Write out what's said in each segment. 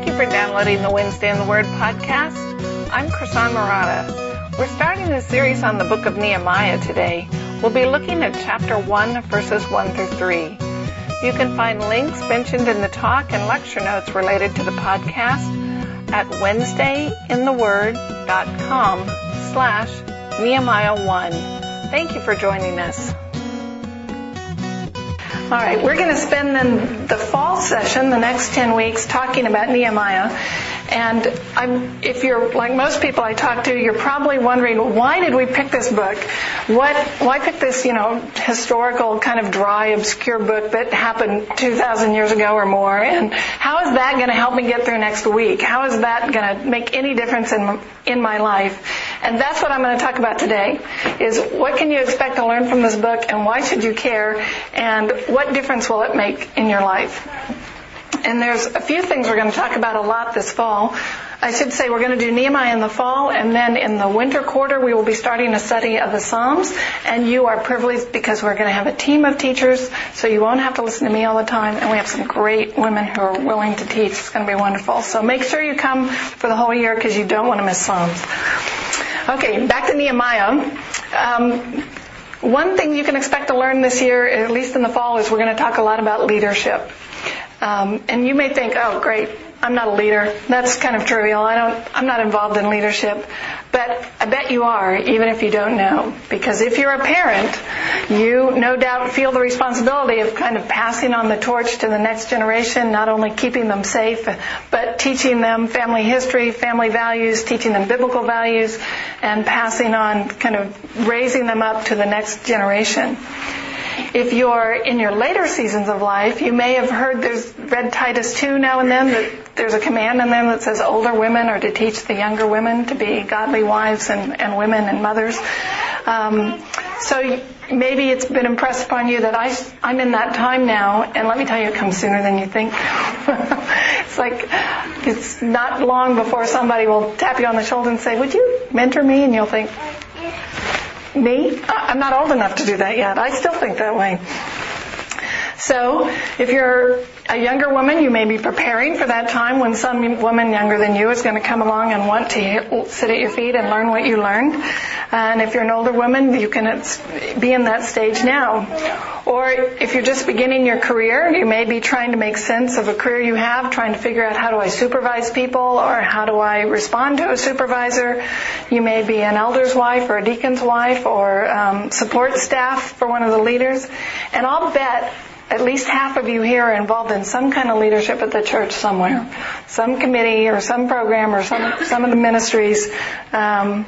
Thank you for downloading the Wednesday in the Word podcast. I'm Krisan Murata. We're starting a series on the book of Nehemiah today. We'll be looking at chapter 1, verses 1 through 3. You can find links mentioned in the talk and lecture notes related to the podcast at wednesdayintheword.com/Nehemiah1. Thank you for joining us. All right, we're going to spend then the fall session, the next 10 weeks, talking about Nehemiah. And if you're like most people I talk to, you're probably wondering, why did we pick this book? Why pick this, historical kind of dry, obscure book that happened 2,000 years ago or more? And how is that going to help me get through next week? How is that going to make any difference in my life? And that's what I'm going to talk about today, is what can you expect to learn from this book, and why should you care, and what difference will it make in your life? And there's a few things we're going to talk about a lot this fall. I should say we're going to do Nehemiah in the fall, and then in the winter quarter we will be starting a study of the Psalms. And you are privileged because we're going to have a team of teachers, so you won't have to listen to me all the time. And we have some great women who are willing to teach. It's going to be wonderful. So make sure you come for the whole year because you don't want to miss Psalms. Okay, back to Nehemiah. One thing you can expect to learn this year, at least in the fall, is we're going to talk a lot about leadership. And you may think, oh, great, I'm not a leader. That's kind of trivial. I'm not involved in leadership. But I bet you are, even if you don't know. Because if you're a parent, you no doubt feel the responsibility of kind of passing on the torch to the next generation, not only keeping them safe, but teaching them family history, family values, teaching them biblical values, and passing on, kind of raising them up to the next generation. If you're in your later seasons of life, you may have read Titus 2 now and then, that there's a command in them that says older women are to teach the younger women to be godly wives and women and mothers. So maybe it's been impressed upon you that I'm in that time now, and let me tell you, it comes sooner than you think. It's not long before somebody will tap you on the shoulder and say, would you mentor me? And you'll think, me? I'm not old enough to do that yet. I still think that way. So, if you're a younger woman, you may be preparing for that time when some woman younger than you is going to come along and want to sit at your feet and learn what you learned. And if you're an older woman, you can be in that stage now. Or if you're just beginning your career, you may be trying to make sense of a career you have, trying to figure out how do I supervise people, or how do I respond to a supervisor. You may be an elder's wife or a deacon's wife, or support staff for one of the leaders. And I'll bet at least half of you here are involved in some kind of leadership at the church somewhere. Some committee or some program or some of the ministries. And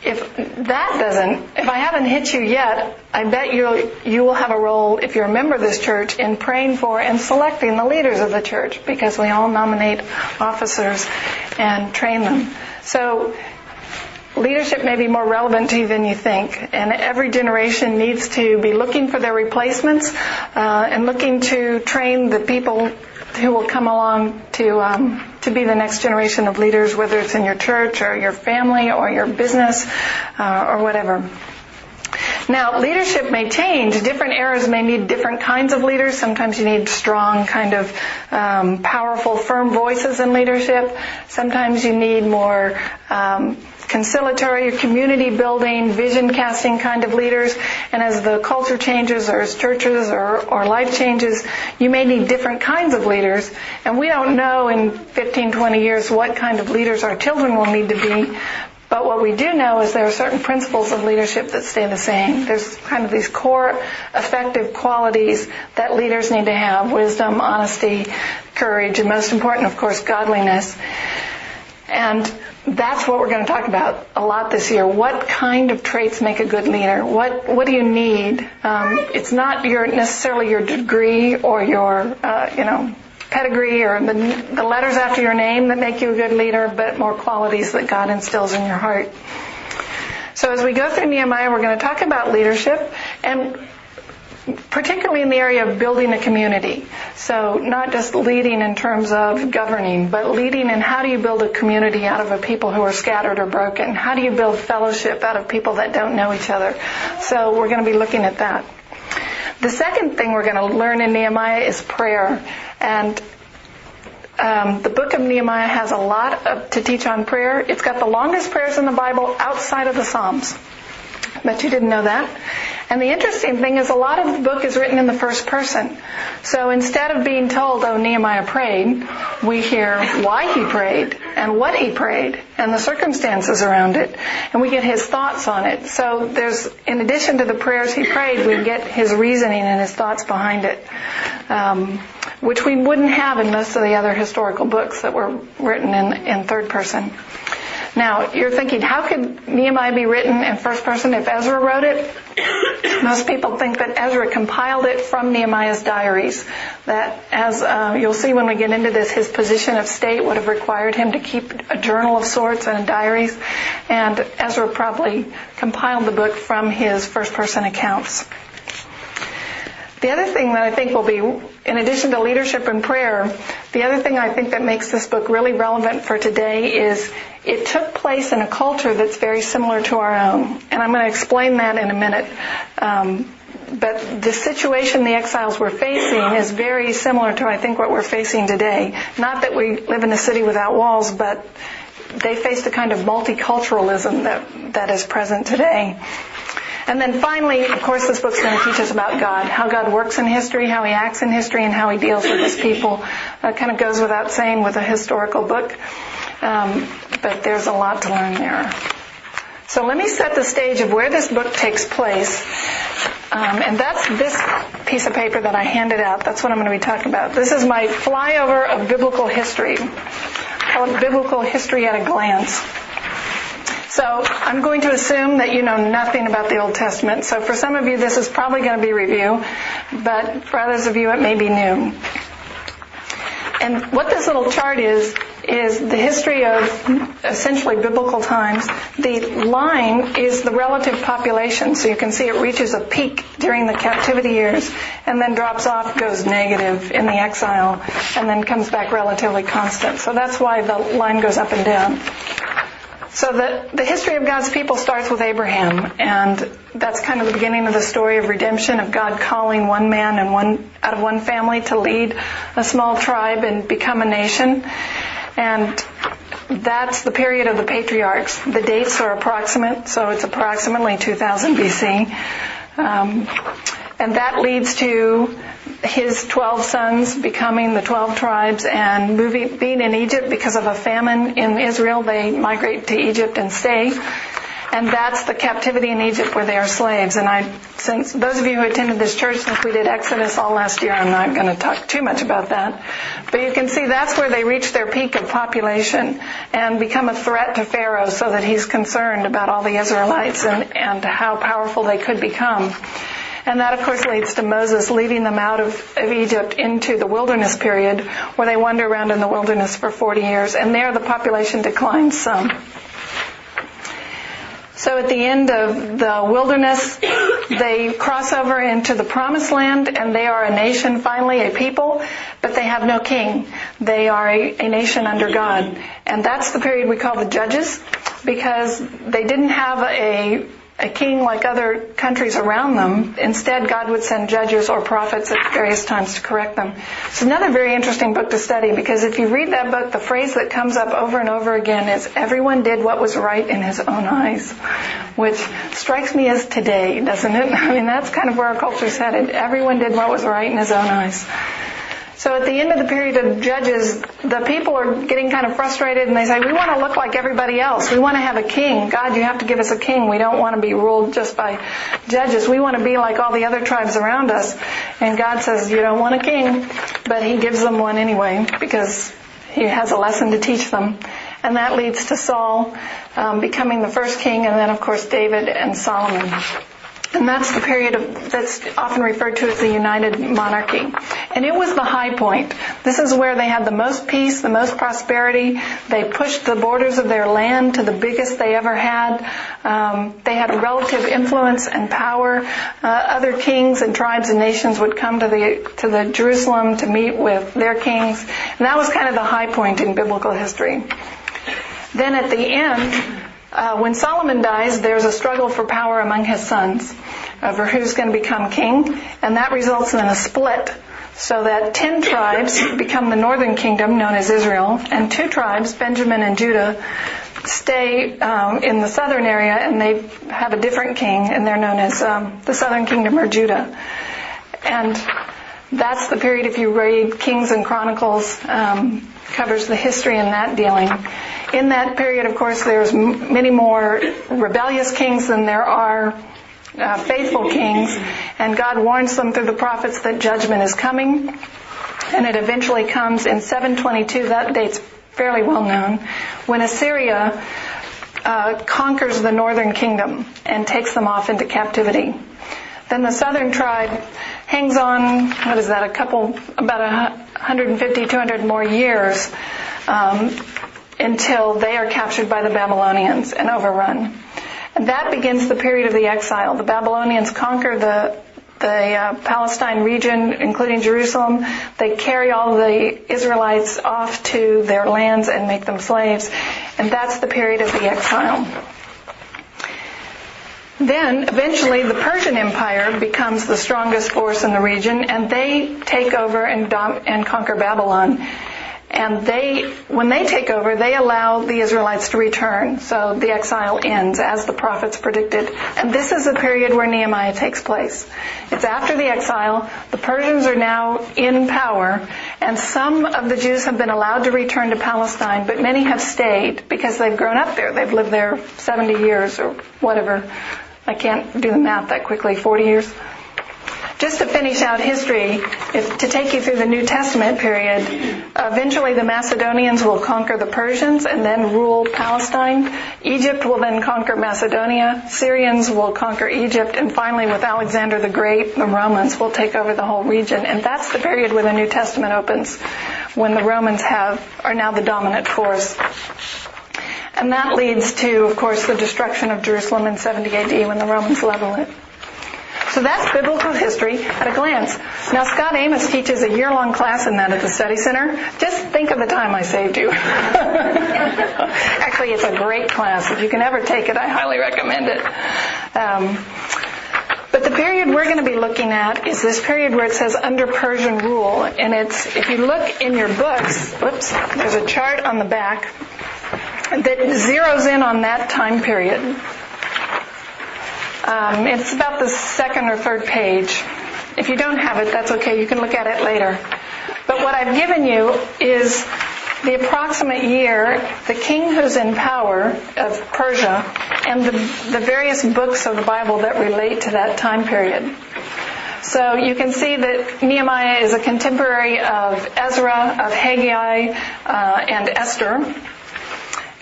if I haven't hit you yet, I bet you will have a role, if you're a member of this church, in praying for and selecting the leaders of the church, because we all nominate officers and train them. So leadership may be more relevant to you than you think, and every generation needs to be looking for their replacements and looking to train the people who will come along to be the next generation of leaders, whether it's in your church or your family or your business or whatever. Now, leadership may change. Different eras may need different kinds of leaders. Sometimes you need strong, kind of powerful, firm voices in leadership. Sometimes you need more conciliatory, community building, vision casting kind of leaders. And as the culture changes, or as churches or life changes, you may need different kinds of leaders. And we don't know in 15, 20 years what kind of leaders our children will need to be. But what we do know is there are certain principles of leadership that stay the same. There's kind of these core effective qualities that leaders need to have: wisdom, honesty, courage, and most important, of course, godliness. And that's what we're going to talk about a lot this year. What kind of traits make a good leader? What do you need? It's not necessarily your degree or your pedigree or the letters after your name that make you a good leader, but more qualities that God instills in your heart. So as we go through Nehemiah, we're going to talk about leadership, and particularly in the area of building a community. So not just leading in terms of governing, but leading in how do you build a community out of a people who are scattered or broken? How do you build fellowship out of people that don't know each other? So we're going to be looking at that. The second thing we're going to learn in Nehemiah is prayer. And the book of Nehemiah has a lot to teach on prayer. It's got the longest prayers in the Bible outside of the Psalms. Bet you didn't know that. And the interesting thing is a lot of the book is written in the first person. So instead of being told, oh, Nehemiah prayed, we hear why he prayed and what he prayed and the circumstances around it. And we get his thoughts on it. So there's, in addition to the prayers he prayed, we get his reasoning and his thoughts behind it, which we wouldn't have in most of the other historical books that were written in third person. Now, you're thinking, how could Nehemiah be written in first person if Ezra wrote it? Most people think that Ezra compiled it from Nehemiah's diaries. That, as you'll see when we get into this, his position of state would have required him to keep a journal of sorts and diaries. And Ezra probably compiled the book from his first person accounts. The other thing that I think will be, in addition to leadership and prayer, the other thing I think that makes this book really relevant for today is it took place in a culture that's very similar to our own. And I'm going to explain that in a minute. But the situation the exiles were facing is very similar to, I think, what we're facing today. Not that we live in a city without walls, but they faced a kind of multiculturalism that is present today. And then finally, of course, this book's going to teach us about God, how God works in history, how he acts in history, and how he deals with his people. That kind of goes without saying with a historical book, but there's a lot to learn there. So let me set the stage of where this book takes place, and that's this piece of paper that I handed out. That's what I'm going to be talking about. This is my flyover of biblical history. I call it Biblical History at a Glance. So I'm going to assume that you know nothing about the Old Testament. So for some of you, this is probably going to be review, but for others of you, it may be new. And what this little chart is the history of essentially biblical times. The line is the relative population. So you can see it reaches a peak during the captivity years and then drops off, goes negative in the exile, and then comes back relatively constant. So that's why the line goes up and down. So the history of God's people starts with Abraham, and that's kind of the beginning of the story of redemption, of God calling one man and out of one family to lead a small tribe and become a nation. And that's the period of the patriarchs. The dates are approximate, so it's approximately 2000 BC. And that leads to his 12 sons becoming the 12 tribes and being in Egypt because of a famine in Israel. They migrate to Egypt and stay. And that's the captivity in Egypt where they are slaves. And since those of you who attended this church, since we did Exodus all last year, I'm not going to talk too much about that. But you can see that's where they reach their peak of population and become a threat to Pharaoh so that he's concerned about all the Israelites and how powerful they could become. And that, of course, leads to Moses leading them out of Egypt into the wilderness period, where they wander around in the wilderness for 40 years. And there the population declines some. So at the end of the wilderness, they cross over into the promised land, and they are a nation, finally, a people, but they have no king. They are a nation under God. And that's the period we call the Judges, because they didn't have a king like other countries around them. Instead, God would send judges or prophets at various times to correct them. It's another very interesting book to study, because if you read that book, the phrase that comes up over and over again is, everyone did what was right in his own eyes, which strikes me as today, doesn't it? I mean, that's kind of where our culture's headed. Everyone did what was right in his own eyes. So at the end of the period of Judges, the people are getting kind of frustrated, and they say, we want to look like everybody else. We want to have a king. God, you have to give us a king. We don't want to be ruled just by judges. We want to be like all the other tribes around us. And God says, you don't want a king, but he gives them one anyway, because he has a lesson to teach them. And that leads to Saul becoming the first king, and then, of course, David and Solomon. And that's the period that's often referred to as the United Monarchy. And it was the high point. This is where they had the most peace, the most prosperity. They pushed the borders of their land to the biggest they ever had. They had relative influence and power. Other kings and tribes and nations would come to the Jerusalem to meet with their kings. And that was kind of the high point in biblical history. Then at the end, when Solomon dies, there's a struggle for power among his sons over who's going to become king, and that results in a split. So that 10 tribes become the northern kingdom, known as Israel, and 2 tribes, Benjamin and Judah, stay in the southern area, and they have a different king, and they're known as the southern kingdom, or Judah. And that's the period, if you read Kings and Chronicles, covers the history in that dealing. In that period, of course, there's many more rebellious kings than there are faithful kings, and God warns them through the prophets that judgment is coming, and it eventually comes in 722. That date's fairly well known, when Assyria conquers the northern kingdom and takes them off into captivity. Then the southern tribe hangs on, about 150, 200 more years until they are captured by the Babylonians and overrun. And that begins the period of the exile. The Babylonians conquer the Palestine region, including Jerusalem. They carry all the Israelites off to their lands and make them slaves. And that's the period of the exile. Then, eventually, the Persian Empire becomes the strongest force in the region, and they take over and conquer Babylon. And when they take over, they allow the Israelites to return. So the exile ends, as the prophets predicted. And this is the period where Nehemiah takes place. It's after the exile. The Persians are now in power, and some of the Jews have been allowed to return to Palestine, but many have stayed because they've grown up there. They've lived there 70 years or whatever. I can't do the math that quickly, 40 years. Just to finish out history, to take you through the New Testament period, eventually the Macedonians will conquer the Persians and then rule Palestine. Egypt will then conquer Macedonia. Syrians will conquer Egypt. And finally, with Alexander the Great, the Romans will take over the whole region. And that's the period where the New Testament opens, when the Romans are now the dominant force. And that leads to, of course, the destruction of Jerusalem in 70 AD when the Romans level it. So that's biblical history at a glance. Now, Scott Amos teaches a year-long class in that at the Study Center. Just think of the time I saved you. Actually, it's a great class. If you can ever take it, I highly recommend it. But the period we're going to be looking at is this period where it says under Persian rule. And if you look in your books, there's a chart on the back that zeroes in on that time period. It's about the second or third page. If you don't have it, that's okay. You can look at it later. But what I've given you is the approximate year, the king who's in power of Persia, and the various books of the Bible that relate to that time period. So you can see that Nehemiah is a contemporary of Ezra, of Haggai, and Esther.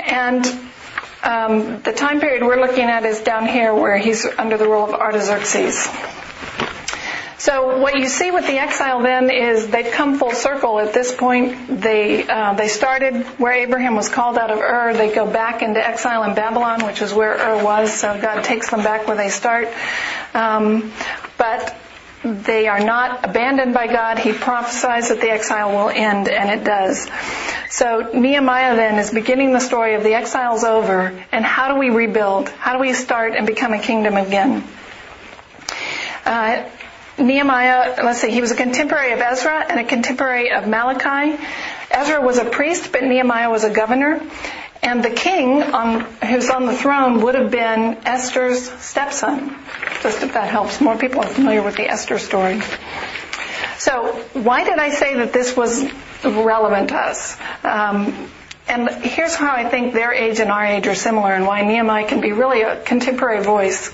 And the time period we're looking at is down here where he's under the rule of Artaxerxes. So what you see with the exile then is they've come full circle at this point. They started where Abraham was called out of Ur. They go back into exile in Babylon, which is where Ur was, so God takes them back where they start. But they are not abandoned by God. He prophesies that the exile will end, and it does. So Nehemiah then is beginning the story of the exile's over, and how do we rebuild? How do we start and become a kingdom again? Nehemiah, he was a contemporary of Ezra and a contemporary of Malachi. Ezra was a priest, but Nehemiah was a governor. And the king who's on the throne would have been Esther's stepson. Just if that helps. More people are familiar with the Esther story. So why did I say that this was relevant to us? And here's how I think their age and our age are similar, and why Nehemiah can be really a contemporary voice.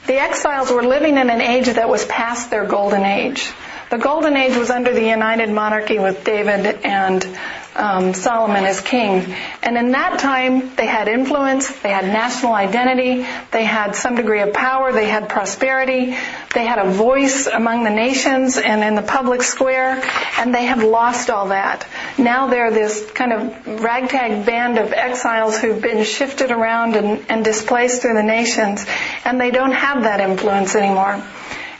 The exiles were living in an age that was past their golden age. The golden age was under the united monarchy with David and Solomon as king. And in that time, they had influence, they had national identity, they had some degree of power, they had prosperity, they had a voice among the nations and in the public square, and they have lost all that. Now they're this kind of ragtag band of exiles who've been shifted around and displaced through the nations, and they don't have that influence anymore.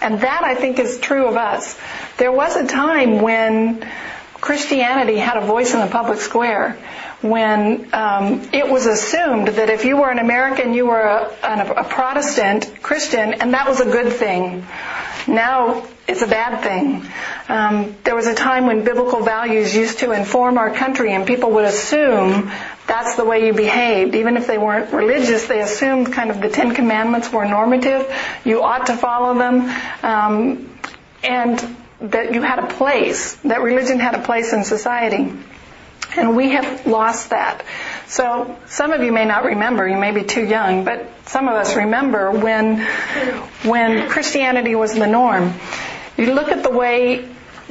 And that, I think, is true of us. There was a time when Christianity had a voice in the public square, when it was assumed that if you were an American, you were a Protestant Christian, and that was a good thing. Now, it's a bad thing. There was a time when biblical values used to inform our country, and people would assume that's the way you behaved. Even if they weren't religious, they assumed kind of the Ten Commandments were normative. You ought to follow them. And that you had a place, that religion had a place in society. And we have lost that. So some of you may not remember, you may be too young, but some of us remember when Christianity was the norm. You look at the way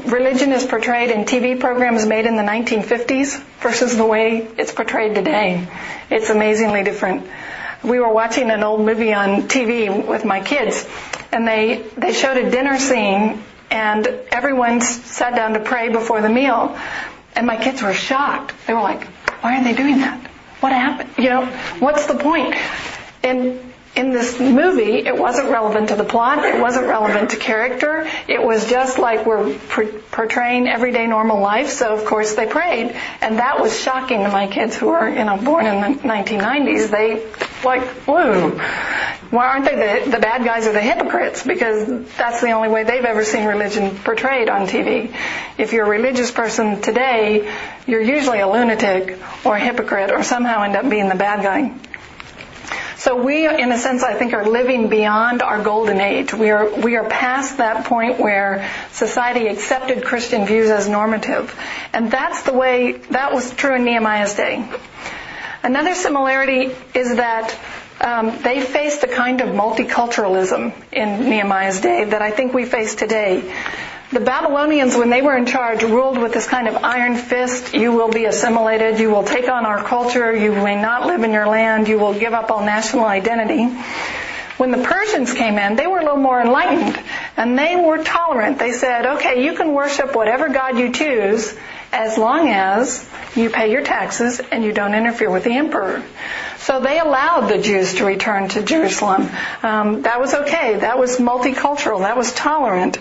religion is portrayed in TV programs made in the 1950s versus the way it's portrayed today. It's amazingly different. We were watching an old movie on TV with my kids, and they showed a dinner scene, and everyone sat down to pray before the meal. And my kids were shocked. They were like, why are they doing that? What happened? What's the point? In this movie, it wasn't relevant to the plot. It wasn't relevant to character. It was just like we're portraying everyday normal life. So, of course, they prayed. And that was shocking to my kids who were, born in the 1990s. They, whoa. Why aren't they the bad guys or the hypocrites? Because that's the only way they've ever seen religion portrayed on TV. If you're a religious person today, you're usually a lunatic or a hypocrite or somehow end up being the bad guy. So we, in a sense, I think, are living beyond our golden age. We are past that point where society accepted Christian views as normative. And that was true in Nehemiah's day. Another similarity is that they faced a kind of multiculturalism in Nehemiah's day that I think we face today. The Babylonians, when they were in charge, ruled with this kind of iron fist. You will be assimilated. You will take on our culture. You may not live in your land. You will give up all national identity. When the Persians came in, they were a little more enlightened, and they were tolerant. They said, okay, you can worship whatever God you choose as long as you pay your taxes and you don't interfere with the emperor. So they allowed the Jews to return to Jerusalem. That was okay. That was multicultural. That was tolerant.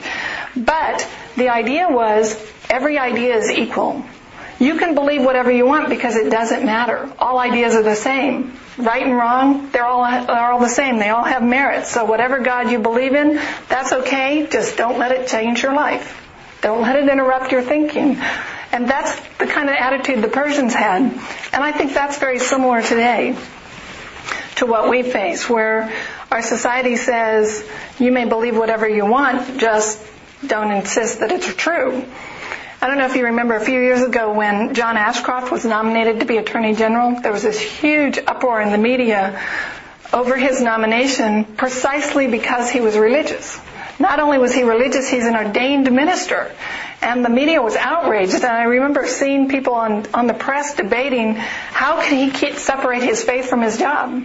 But the idea was every idea is equal. You can believe whatever you want because it doesn't matter. All ideas are the same. Right and wrong, they're all the same. They all have merit. So whatever God you believe in, that's okay. Just don't let it change your life. Don't let it interrupt your thinking. And that's the kind of attitude the Persians had. And I think that's very similar today to what we face, where our society says, you may believe whatever you want, just don't insist that it's true. I don't know if you remember a few years ago when John Ashcroft was nominated to be Attorney General. There was this huge uproar in the media over his nomination precisely because he was religious. Not only was he religious, he's an ordained minister. And the media was outraged. And I remember seeing people on the press debating how could he separate his faith from his job.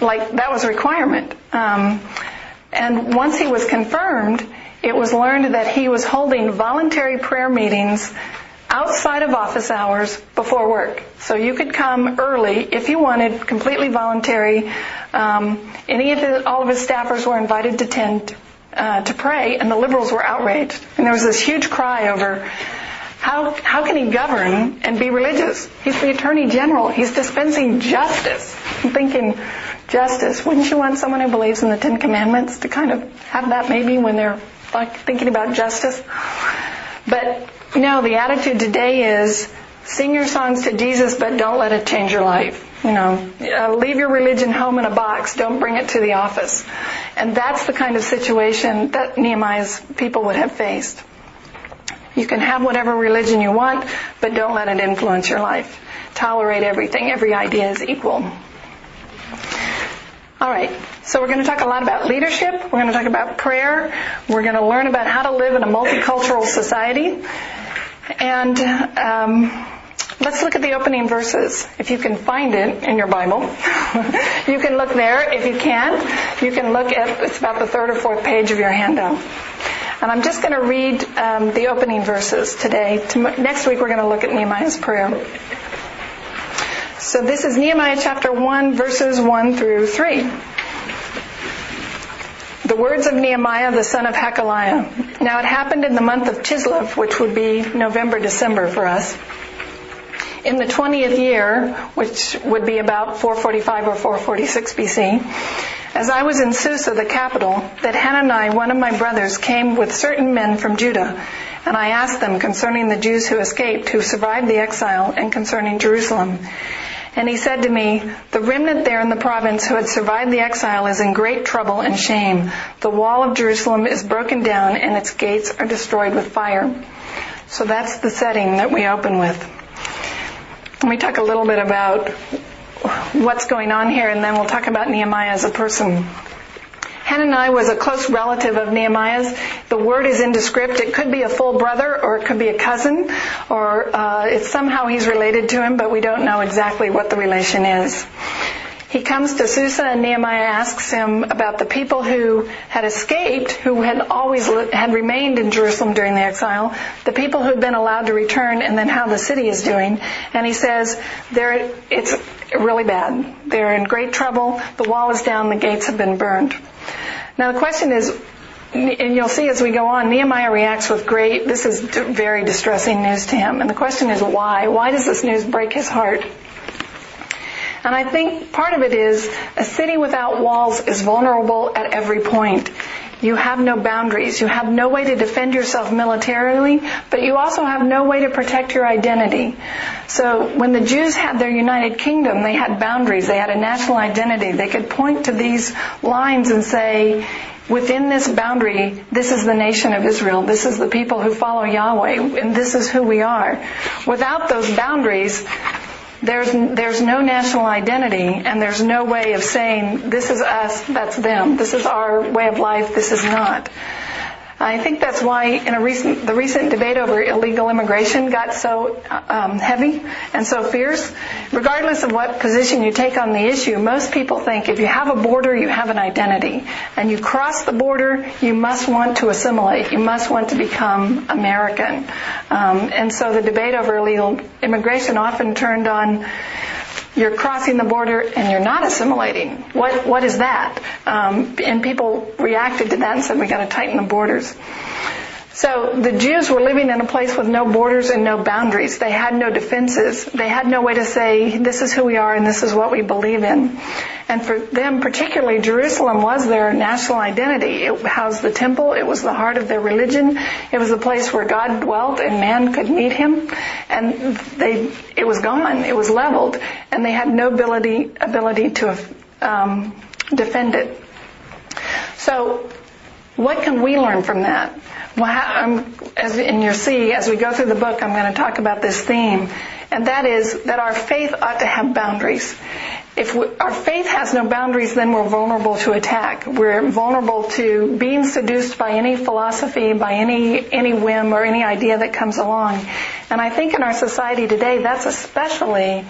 Like that was a requirement. And once he was confirmed, it was learned that he was holding voluntary prayer meetings outside of office hours before work. So you could come early if you wanted, completely voluntary. All of his staffers were invited to attend to pray, and the liberals were outraged. And there was this huge cry over how can he govern and be religious? He's the Attorney General. He's dispensing justice. I'm thinking, justice. Wouldn't you want someone who believes in the Ten Commandments to kind of have that maybe when they're like thinking about justice? But no, the attitude today is sing your songs to Jesus, but don't let it change your life. Leave your religion home in a box. Don't bring it to the office. And that's the kind of situation that Nehemiah's people would have faced. You can have whatever religion you want, but don't let it influence your life. Tolerate everything. Every idea is equal. All right, so we're going to talk a lot about leadership. We're going to talk about prayer. We're going to learn about how to live in a multicultural society. And let's look at the opening verses. If you can find it in your Bible, you can look there. If you can't, you can look at, it's about the third or fourth page of your handout. And I'm just going to read the opening verses today. Next week we're going to look at Nehemiah's prayer. So this is Nehemiah chapter 1, verses 1 through 3. The words of Nehemiah, the son of Hakaliah. Now it happened in the month of Chislev, which would be November, December for us, in the 20th year, which would be about 445 or 446 BC, As I was in Susa, the capital, that Hanani, one of my brothers, came with certain men from Judah, and I asked them concerning the Jews who escaped, who survived the exile, and concerning Jerusalem. And he said to me, the remnant there in the province who had survived the exile is in great trouble and shame. The wall of Jerusalem is broken down, and its gates are destroyed with fire. So that's the setting that we open with. Let me talk a little bit about what's going on here, and then we'll talk about Nehemiah as a person. Hanani was a close relative of Nehemiah's. The word is indescript. It could be a full brother, or it could be a cousin, or it's somehow he's related to him, but we don't know exactly what the relation is. He comes to Susa, and Nehemiah asks him about the people who had escaped, who had remained in Jerusalem during the exile, the people who had been allowed to return, and then how the city is doing. And he says, it's really bad. They're in great trouble. The wall is down. The gates have been burned. Now the question is, and you'll see as we go on, Nehemiah reacts with this is very distressing news to him. And the question is why? Why does this news break his heart? And I think part of it is a city without walls is vulnerable at every point. You have no boundaries. You have no way to defend yourself militarily, but you also have no way to protect your identity. So when the Jews had their United Kingdom, they had boundaries. They had a national identity. They could point to these lines and say, within this boundary, this is the nation of Israel. This is the people who follow Yahweh, and this is who we are. Without those boundaries, there's no national identity, and there's no way of saying, this is us, that's them. This is our way of life, this is not. I think that's why in the recent debate over illegal immigration got so heavy and so fierce. Regardless of what position you take on the issue, most people think if you have a border, you have an identity. And you cross the border, you must want to assimilate. You must want to become American. And so the debate over illegal immigration often turned on, you're crossing the border and you're not assimilating. What is that? And people reacted to that and said, we got to tighten the borders. So the Jews were living in a place with no borders and no boundaries. They had no defenses. They had no way to say, this is who we are and this is what we believe in. And for them particularly, Jerusalem was their national identity. It housed the temple. It was the heart of their religion. It was the place where God dwelt and man could meet him. And it was gone. It was leveled. And they had no ability to defend it. So what can we learn from that? Well, as we go through the book, I'm going to talk about this theme, and that is that our faith ought to have boundaries. If our faith has no boundaries, then we're vulnerable to attack. We're vulnerable to being seduced by any philosophy, by any whim or any idea that comes along. And I think in our society today, that's especially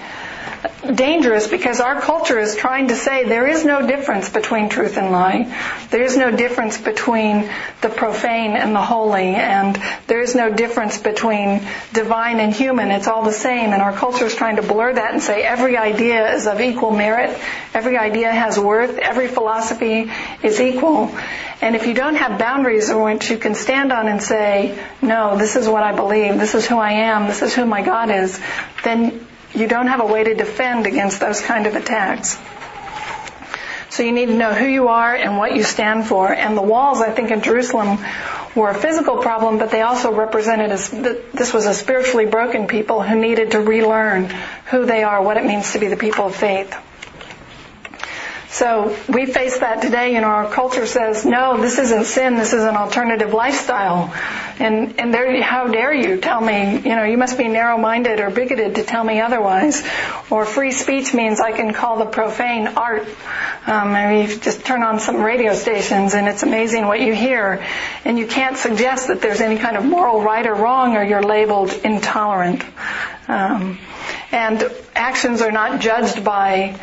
dangerous because our culture is trying to say there is no difference between truth and lie. There is no difference between the profane and the holy, and there is no difference between divine and human. It's all the same, and our culture is trying to blur that and say every idea is of equal merit, every idea has worth, every philosophy is equal. And if you don't have boundaries on which you can stand on and say, no, this is what I believe, this is who I am, this is who my God is, then you don't have a way to defend against those kind of attacks. So you need to know who you are and what you stand for. And the walls, I think, in Jerusalem were a physical problem, but they also represented this was a spiritually broken people who needed to relearn who they are, what it means to be the people of faith. So we face that today. Our culture says, no, this isn't sin, this is an alternative lifestyle. And there, how dare you tell me, you must be narrow-minded or bigoted to tell me otherwise. Or free speech means I can call the profane art. You just turn on some radio stations and it's amazing what you hear. And you can't suggest that there's any kind of moral right or wrong, or you're labeled intolerant. And actions are not judged by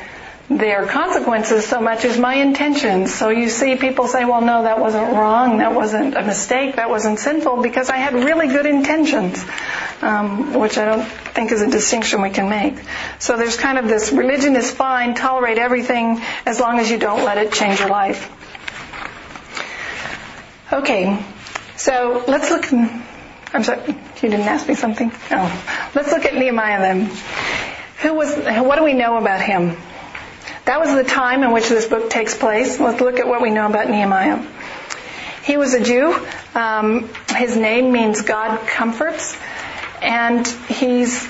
their consequences so much as my intentions. So you see people say, well, no, that wasn't wrong, that wasn't a mistake, that wasn't sinful, because I had really good intentions, which I don't think is a distinction we can make. So there's kind of this, religion is fine, tolerate everything, as long as you don't let it change your life. Okay, so let's look, I'm sorry, you didn't ask me something? Oh. Let's look at Nehemiah then. What do we know about him? That was the time in which this book takes place. Let's look at what we know about Nehemiah. He was a Jew. His name means God comforts. And he's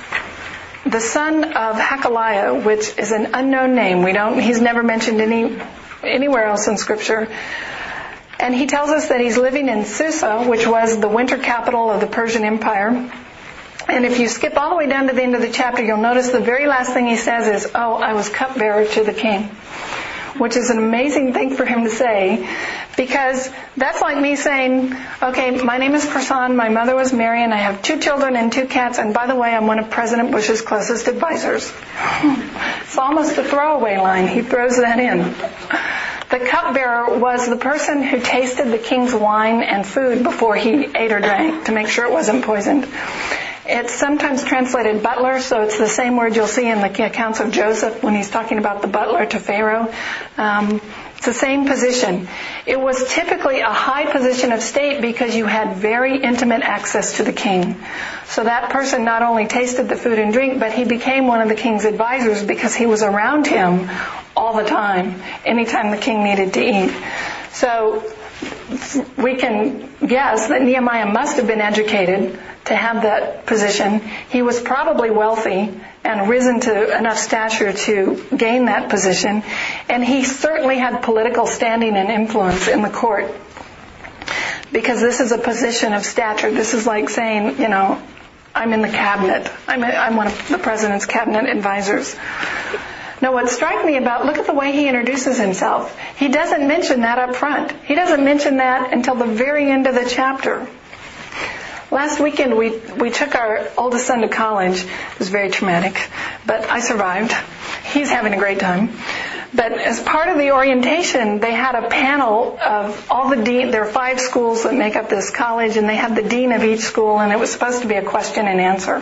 the son of Hakaliah, which is an unknown name. He's never mentioned anywhere else in Scripture. And he tells us that he's living in Susa, which was the winter capital of the Persian Empire. And if you skip all the way down to the end of the chapter, you'll notice the very last thing he says is, "Oh, I was cupbearer to the king," which is an amazing thing for him to say, because that's like me saying, "Okay, my name is Prasan, my mother was Mary, and I have 2 children and 2 cats, and by the way, I'm one of President Bush's closest advisors." It's almost a throwaway line. He throws that in. The cupbearer was the person who tasted the king's wine and food before he ate or drank to make sure it wasn't poisoned. It's sometimes translated butler, so it's the same word you'll see in the accounts of Joseph when he's talking about the butler to Pharaoh. It's the same position. It was typically a high position of state because you had very intimate access to the king. So that person not only tasted the food and drink, but he became one of the king's advisors because he was around him all the time, anytime the king needed to eat. So we can guess that Nehemiah must have been educated to have that position. He was probably wealthy and risen to enough stature to gain that position. And he certainly had political standing and influence in the court, because this is a position of stature. This is like saying, I'm in the cabinet. I'm one of the president's cabinet advisors. Now, what struck me look at the way he introduces himself. He doesn't mention that up front. He doesn't mention that until the very end of the chapter. Last weekend, we took our oldest son to college. It was very traumatic, but I survived. He's having a great time. But as part of the orientation, they had a panel of all the dean. There are 5 schools that make up this college, and they had the dean of each school, and it was supposed to be a question and answer.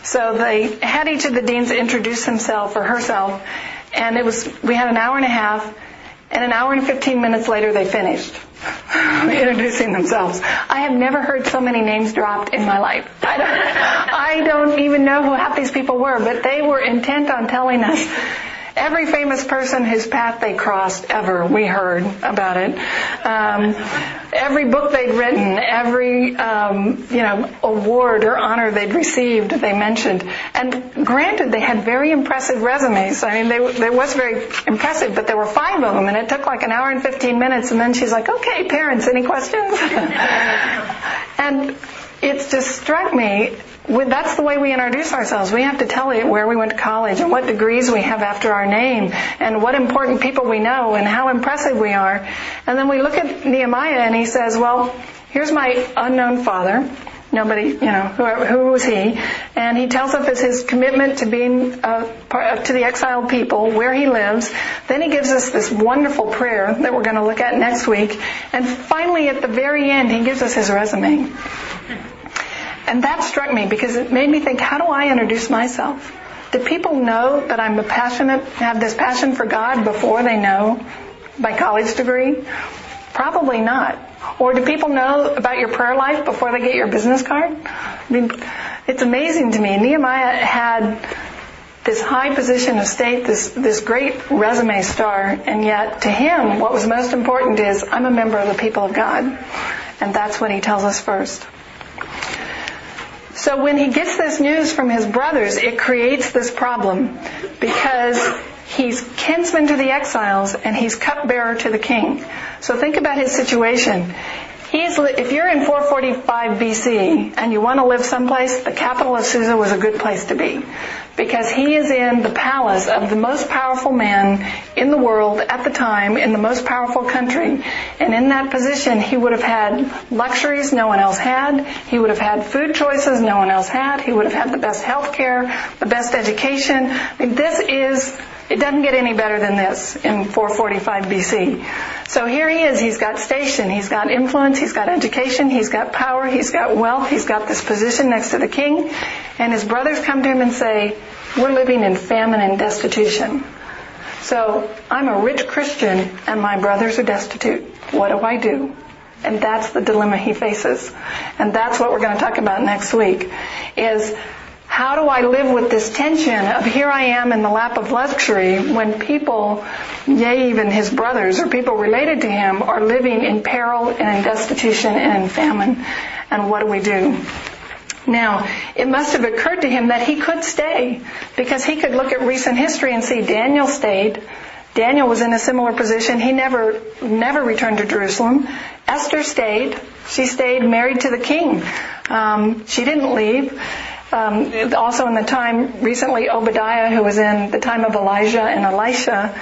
So they had each of the deans introduce himself or herself, and we had an hour and a half, and an hour and 15 minutes later they finished introducing themselves. I have never heard so many names dropped in my life. I don't even know who half these people were, but they were intent on telling us every famous person whose path they crossed ever. We heard about it. Every book they'd written, every award or honor they'd received, they mentioned. And granted, they had very impressive resumes. I mean, they was very impressive, but there were 5 of them, and it took like an hour and 15 minutes. And then she's like, "Okay, parents, any questions?" And it just struck me. That's the way we introduce ourselves. We have to tell you where we went to college and what degrees we have after our name and what important people we know and how impressive we are. And then we look at Nehemiah and he says, "Well, here's my unknown father." Nobody, who was he? And he tells us his commitment to being to the exiled people, where he lives. Then he gives us this wonderful prayer that we're going to look at next week. And finally, at the very end, he gives us his resume. And that struck me because it made me think, how do I introduce myself? Do people know that I'm have this passion for God before they know my college degree? Probably not. Or do people know about your prayer life before they get your business card? I mean, it's amazing to me. Nehemiah had this high position of state, this great resume star, and yet to him, what was most important is, I'm a member of the people of God. And that's what he tells us first. So when he gets this news from his brothers, it creates this problem because he's kinsman to the exiles and he's cupbearer to the king. So think about his situation. If you're in 445 BC and you want to live someplace, the capital of Susa was a good place to be, because he is in the palace of the most powerful man in the world at the time, in the most powerful country. And in that position, he would have had luxuries no one else had. He would have had food choices no one else had. He would have had the best health care, the best education. I mean, it doesn't get any better than this in 445 BC. So here he is. He's got station. He's got influence. He's got education. He's got power. He's got wealth. He's got this position next to the king. And his brothers come to him and say, "We're living in famine and destitution. So I'm a rich Christian and my brothers are destitute. What do I do?" And that's the dilemma he faces. And that's what we're going to talk about next week, is how do I live with this tension of here I am in the lap of luxury when people, yea, even his brothers or people related to him, are living in peril and in destitution and in famine? And what do we do? Now, it must have occurred to him that he could stay, because he could look at recent history and see Daniel stayed. Daniel was in a similar position. He never returned to Jerusalem. Esther stayed. She stayed married to the king. She didn't leave. Also in the time, recently, Obadiah, who was in the time of Elijah and Elisha,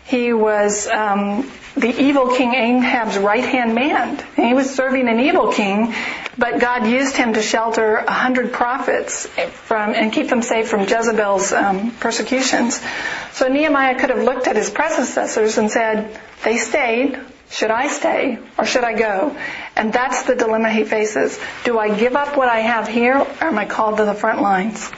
he was the evil King Ahab's right-hand man. And he was serving an evil king, but God used him to shelter 100 prophets and keep them safe from Jezebel's persecutions. So Nehemiah could have looked at his predecessors and said, they stayed. Should I stay or should I go? And that's the dilemma he faces. Do I give up what I have here, or am I called to the front lines?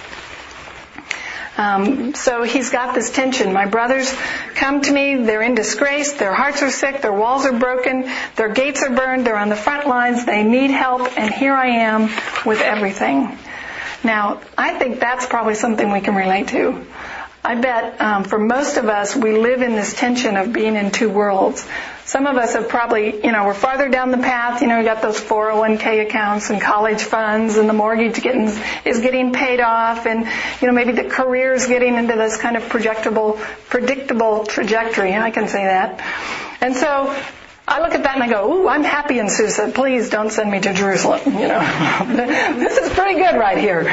So he's got this tension. My brothers come to me, they're in disgrace, their hearts are sick, their walls are broken, their gates are burned, they're on the front lines, they need help, and here I am with everything. Now, I think that's probably something we can relate to. I bet for most of us, we live in this tension of being in two worlds. Some of us have probably, we're farther down the path. We got those 401k accounts and college funds, and the mortgage is getting paid off, and maybe the career is getting into this kind of predictable trajectory. I can say that. And so I look at that and I go, ooh, I'm happy in Susa. Please don't send me to Jerusalem. This is pretty good right here.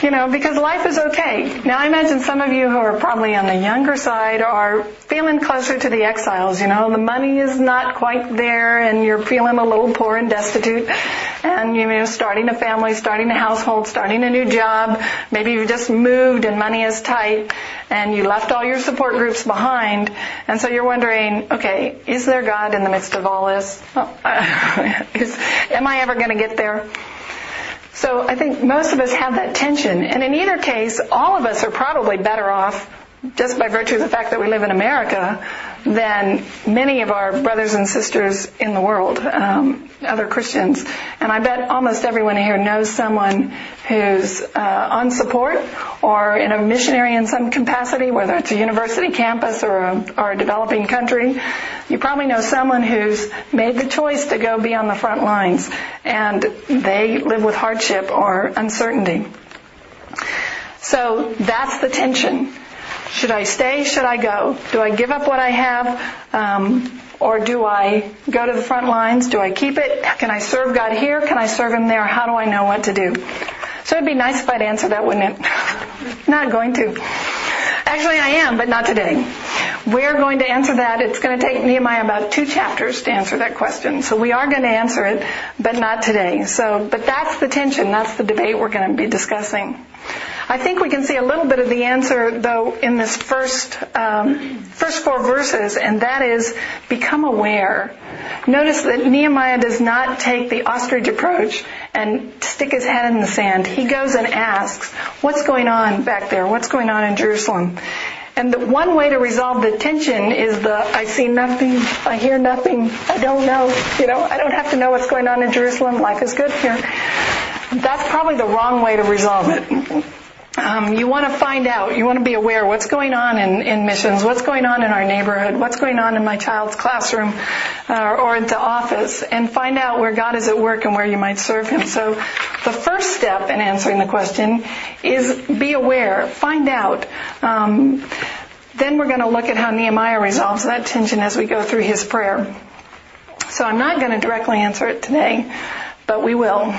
Because life is okay. Now I imagine some of you who are probably on the younger side are feeling closer to the exiles. The money is not quite there and you're feeling a little poor and destitute. And, starting a family, starting a household, starting a new job. Maybe you just moved and money is tight and you left all your support groups behind. And so you're wondering, okay, is there God in the midst of all this? Am I ever going to get there? So I think most of us have that tension. And in either case, all of us are probably better off, just by virtue of the fact that we live in America, than many of our brothers and sisters in the world, other Christians. And I bet almost everyone here knows someone who's on support or in a missionary in some capacity, whether it's a university campus or a developing country. You probably know someone who's made the choice to go be on the front lines, and they live with hardship or uncertainty. So that's the tension. Should I stay? Should I go? Do I give up what I have? Or do I go to the front lines? Do I keep it? Can I serve God here? Can I serve Him there? How do I know what to do? So it'd be nice if I'd answer that, wouldn't it? Not going to. Actually, I am, but not today. We're going to answer that. It's going to take Nehemiah about 2 chapters to answer that question. So we are going to answer it, but not today. But that's the tension. That's the debate we're going to be discussing. I think we can see a little bit of the answer, though, in this first 4 verses, and that is become aware. Notice that Nehemiah does not take the ostrich approach and stick his head in the sand. He goes and asks, what's going on back there? What's going on in Jerusalem? And the one way to resolve the tension is I see nothing, I hear nothing, I don't know. I don't have to know what's going on in Jerusalem. Life is good here. That's probably the wrong way to resolve it. You want to find out, you want to be aware what's going on in missions, what's going on in our neighborhood, what's going on in my child's classroom or at the office, and find out where God is at work and where you might serve Him. So the first step in answering the question is be aware, find out. Then we're going to look at how Nehemiah resolves that tension as we go through his prayer. So I'm not going to directly answer it today, but we will.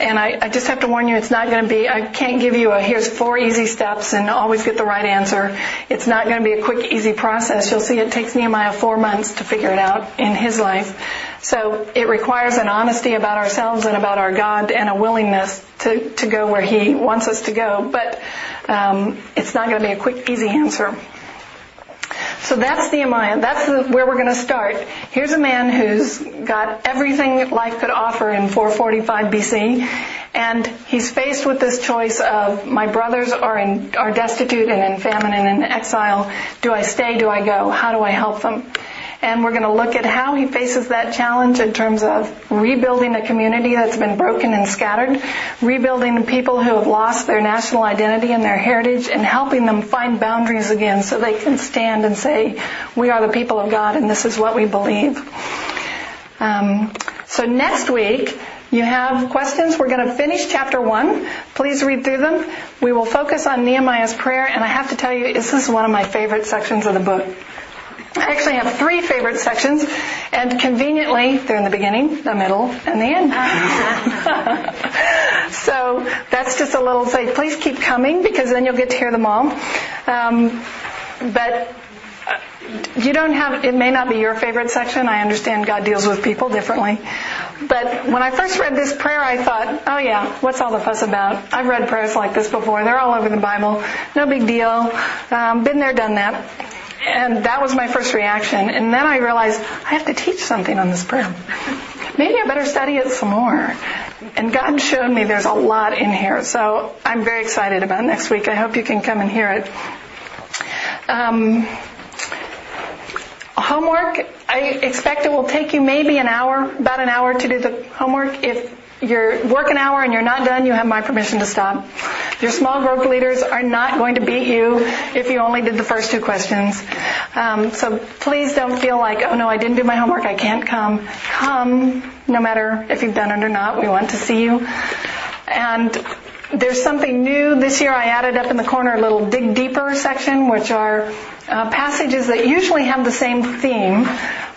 And I just have to warn you, it's not going to be, I can't give you here's 4 easy steps and always get the right answer. It's not going to be a quick, easy process. You'll see it takes Nehemiah 4 months to figure it out in his life. So it requires an honesty about ourselves and about our God and a willingness to go where He wants us to go. But it's not going to be a quick, easy answer. So that's Nehemiah. That's where we're going to start. Here's a man who's got everything life could offer in 445 BC, and he's faced with this choice of my brothers are destitute and in famine and in exile. Do I stay? Do I go? How do I help them? And we're going to look at how he faces that challenge in terms of rebuilding a community that's been broken and scattered, rebuilding the people who have lost their national identity and their heritage, and helping them find boundaries again so they can stand and say, we are the people of God and this is what we believe. So next week, you have questions. We're going to finish chapter 1. Please read through them. We will focus on Nehemiah's prayer, and I have to tell you, this is one of my favorite sections of the book. I actually have 3 favorite sections, and conveniently, they're in the beginning, the middle, and the end. So that's just a little say, please keep coming, because then you'll get to hear them all. But you don't have, it may not be your favorite section. I understand God deals with people differently. But when I first read this prayer, I thought, oh yeah, what's all the fuss about? I've read prayers like this before. They're all over the Bible. No big deal. Been there, done that. And that was my first reaction. And then I realized I have to teach something on this prayer. Maybe I better study it some more. And God showed me there's a lot in here. So I'm very excited about next week. I hope you can come and hear it. Homework, I expect it will take you maybe about an hour to do the homework. If you work an hour and you're not done, you have my permission to stop. Your small group leaders are not going to beat you if you only did the first 2 questions. So please don't feel like, oh no, I didn't do my homework, I can't come. Come, no matter if you've done it or not. We want to see you. And there's something new. This year I added up in the corner a little dig deeper section, which are passages that usually have the same theme,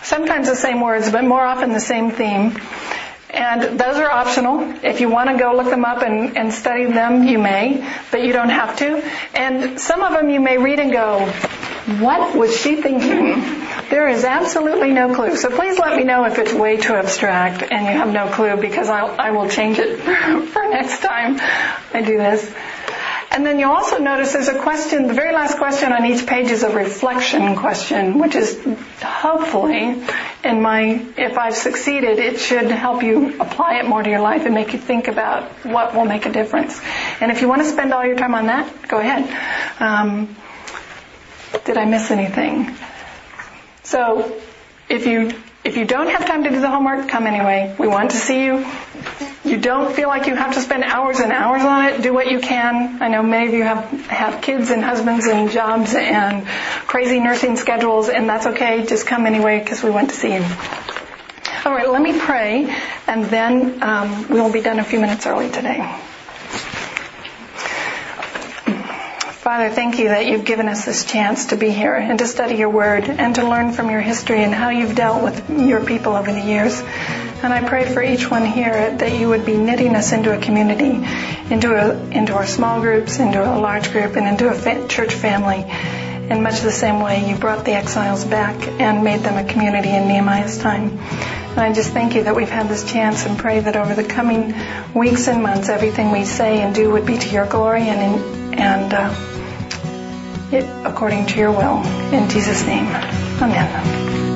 sometimes the same words, but more often the same theme. And those are optional. If you want to go look them up and study them, you may, but you don't have to. And some of them you may read and go, what was she thinking? There is absolutely no clue. So please let me know if it's way too abstract and you have no clue, because I will change it for next time I do this. And then you'll also notice there's a question, the very last question on each page is a reflection question, which is hopefully, if I've succeeded, it should help you apply it more to your life and make you think about what will make a difference. And if you want to spend all your time on that, go ahead. Did I miss anything? So if you don't have time to do the homework, come anyway. We want to see you. You don't feel like you have to spend hours and hours on it. Do what you can. I know many of you have kids and husbands and jobs and crazy nursing schedules, and that's okay. Just come anyway, because we want to see you. All right, let me pray, and then we will be done a few minutes early today. Father, thank you that you've given us this chance to be here and to study your word and to learn from your history and how you've dealt with your people over the years. And I pray for each one here that you would be knitting us into a community, into our small groups, into a large group, and into a church family. In much the same way you brought the exiles back and made them a community in Nehemiah's time. And I just thank you that we've had this chance, and pray that over the coming weeks and months, everything we say and do would be to your glory and according to your will. In Jesus' name, amen.